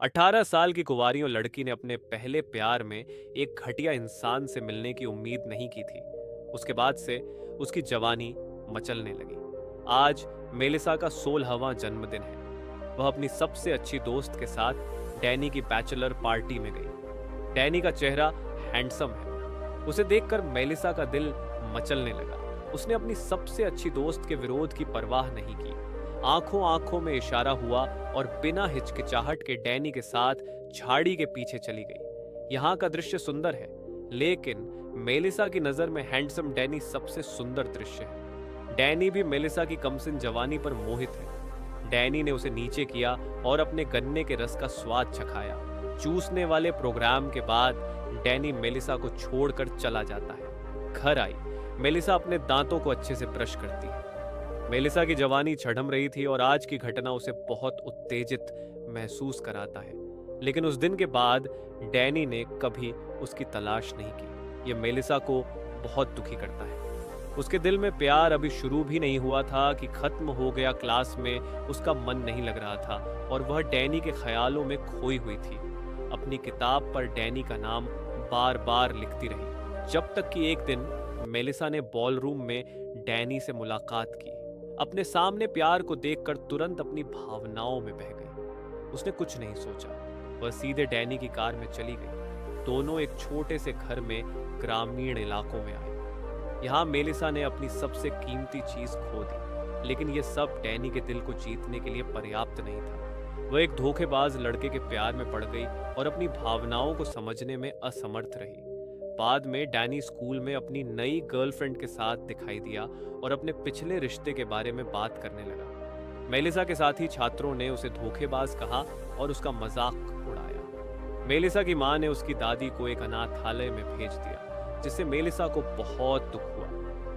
18 साल की कुंवारियों लड़की ने अपने पहले प्यार में एक घटिया इंसान से मिलने की उम्मीद नहीं की थी। उसके बाद से उसकी जवानी मचलने लगी। आज मेलिसा का 16वां जन्मदिन है। वह अपनी सबसे अच्छी दोस्त के साथ डैनी की बैचलर पार्टी में गई। डैनी का चेहरा हैंडसम है। उसे देखकर मेलिसा का दिल मचलने लगा। उसने अपनी सबसे अच्छी दोस्त के विरोध की परवाह नहीं की। आंखों आंखों में इशारा हुआ और बिना हिचकिचाहट के डैनी के साथ झाड़ी के पीछे चली गई। यहाँ का दृश्य सुंदर है, लेकिन मेलिसा की नजर में हैंडसम डैनी सबसे सुंदर दृश्य है। डैनी भी मेलिसा की कमसिन जवानी पर मोहित है। डैनी ने उसे नीचे किया और अपने गन्ने के रस का स्वाद चखाया। चूसने वाले प्रोग्राम के बाद डैनी मेलिसा को छोड़कर चला जाता है। घर आई मेलिसा अपने दांतों को अच्छे से ब्रश करती है। मेलिसा की जवानी छढ़म रही थी और आज की घटना उसे बहुत उत्तेजित महसूस कराता है। लेकिन उस दिन के बाद डैनी ने कभी उसकी तलाश नहीं की। यह मेलिसा को बहुत दुखी करता है। उसके दिल में प्यार अभी शुरू भी नहीं हुआ था कि खत्म हो गया। क्लास में उसका मन नहीं लग रहा था और वह डैनी के ख्यालों में खोई हुई थी। अपनी किताब पर डैनी का नाम बार बार लिखती रही, जब तक कि एक दिन मेलिसा ने बॉलरूम में डैनी से मुलाकात की। अपने सामने प्यार को देखकर तुरंत अपनी भावनाओं में बह गई। उसने कुछ नहीं सोचा, वह सीधे डैनी की कार में चली गई। दोनों एक छोटे से घर में ग्रामीण इलाकों में आए। यहाँ मेलिसा ने अपनी सबसे कीमती चीज खो दी, लेकिन यह सब डैनी के दिल को जीतने के लिए पर्याप्त नहीं था। वह एक धोखेबाज लड़के के प्यार में पड़ गई और अपनी भावनाओं को समझने में असमर्थ रही। बाद में डैनी स्कूल में अपनी नई गर्लफ्रेंड के साथ दिखाई दिया और अपने पिछले रिश्ते के बारे में बात करने लगा। मेलिसा के साथी छात्रों ने उसे धोखेबाज कहा और उसका मजाक उड़ाया। मेलिसा की मां ने उसकी दादी को एक अनाथालय में भेज दिया, जिससे मेलिसा को बहुत दुख हुआ।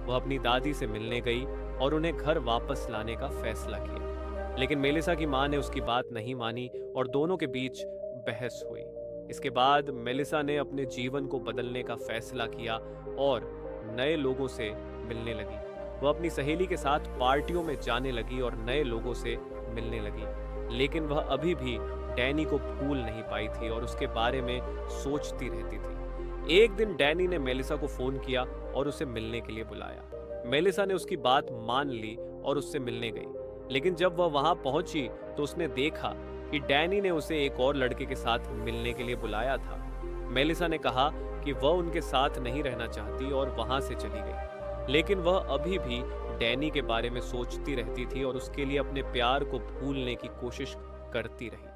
वह अपनी दादी से मिलने गई और उन्हें घर वापस लाने का फैसला किया। लेकिन मेलिसा की मां ने उसकी बात नहीं मानी और दोनों के बीच बहस हुई। इसके बाद मेलिसा ने अपने जीवन को बदलने का फैसला किया और नए लोगों से मिलने लगी। वह अपनी सहेली के साथ पार्टियों में जाने लगी और नए लोगों से मिलने लगी। लेकिन वह अभी भी डैनी को भूल नहीं पाई थी और उसके बारे में सोचती रहती थी। एक दिन डैनी ने मेलिसा को फोन किया और उसे मिलने के लिए बुलाया। मेलिसा ने उसकी बात मान ली और उससे मिलने गई। लेकिन जब वह वहां पहुंची तो उसने देखा कि डैनी ने उसे एक और लड़के के साथ मिलने के लिए बुलाया था। मेलिसा ने कहा कि वह उनके साथ नहीं रहना चाहती और वहां से चली गई। लेकिन वह अभी भी डैनी के बारे में सोचती रहती थी और उसके लिए अपने प्यार को भूलने की कोशिश करती रही।